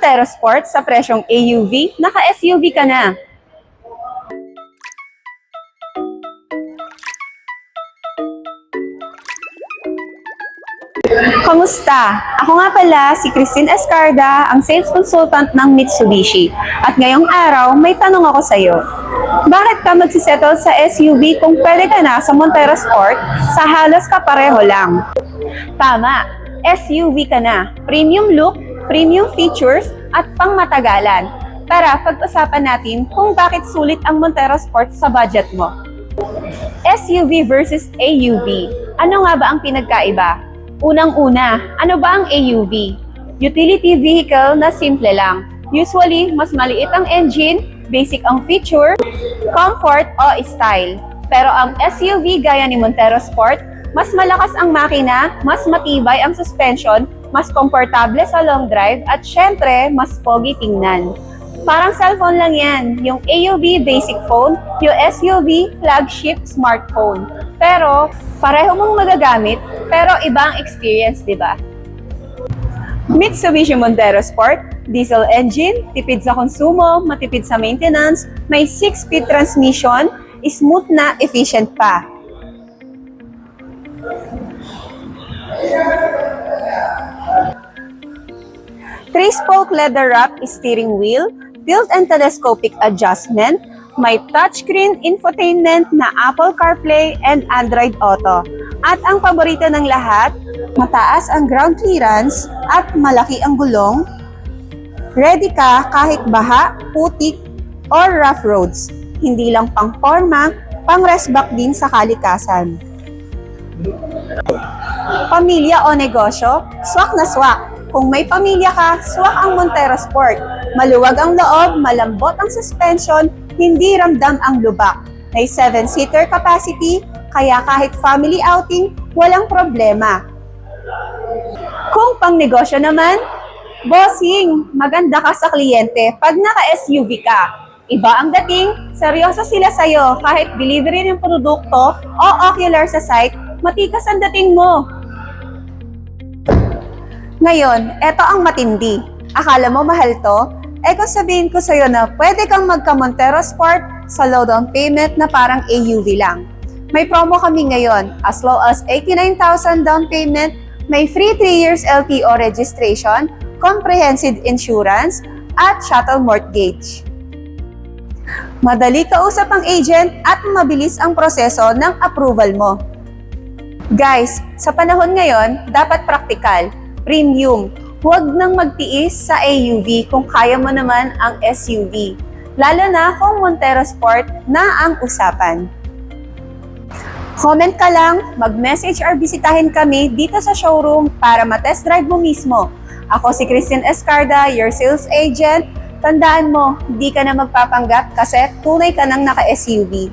Montero Sport sa presyong AUV, naka-SUV ka na. Kamusta? Ako nga pala si Christine Escarda, ang sales consultant ng Mitsubishi. At ngayong araw, may tanong ako sa iyo. Bakit ka magsisettle sa SUV kung pwede ka na sa Montero Sport sa halos kapareho lang? Tama, SUV ka na. Premium look, premium features, at pangmatagalan. Tara, pag-usapan natin kung bakit sulit ang Montero Sport sa budget mo. SUV versus AUV. Ano nga ba ang pinagkaiba? Unang-una, ano ba ang AUV? Utility vehicle na simple lang. Usually, mas maliit ang engine, basic ang feature, comfort o style. Pero ang SUV gaya ni Montero Sport, mas malakas ang makina, mas matibay ang suspension, mas komportable sa long drive, at syempre, mas pogi tingnan. Parang cellphone lang yan. Yung AUV basic phone, yung SUV flagship smartphone. Pero, pareho mong magagamit, pero iba ang experience, di ba? Mitsubishi Montero Sport, diesel engine, tipid sa konsumo, matipid sa maintenance, may 6-speed transmission, smooth na, efficient pa. Three-spoke leather wrap steering wheel, tilt and telescopic adjustment, may touchscreen infotainment na Apple CarPlay and Android Auto. At ang paborito ng lahat, mataas ang ground clearance at malaki ang gulong. Ready ka kahit baha, putik, or rough roads. Hindi lang pang forma, pang rest back din sa kalikasan. Pamilya o negosyo, swak na swak. Kung may pamilya ka, swak ang Montero Sport. Maluwag ang loob, malambot ang suspension, hindi ramdam ang lubak. May 7-seater capacity, kaya kahit family outing, walang problema. Kung pang negosyo naman, bossing, maganda ka sa kliyente pag naka-SUV ka. Iba ang dating, seryoso sila sa'yo kahit delivery ng produkto o ocular sa site, matikas ang dating mo. Ngayon, eto ang matindi. Akala mo mahal to? Kung sabihin ko sa'yo na pwede kang magka-Montero Sport sa low down payment na parang AUV lang. May promo kami ngayon. As low as 89,000 down payment, may free 3 years LTO registration, comprehensive insurance, at shuttle mortgage. Madali kausap ang agent at mabilis ang proseso ng approval mo. Guys, sa panahon ngayon, dapat praktikal. Premium. Huwag nang magtiis sa AUV kung kaya mo naman ang SUV. Lalo na kung Montero Sport na ang usapan. Comment ka lang, mag-message or bisitahin kami dito sa showroom para ma-test drive mo mismo. Ako si Christine Escarda, your sales agent. Tandaan mo, hindi ka na magpapanggap kasi tunay ka nang naka-SUV.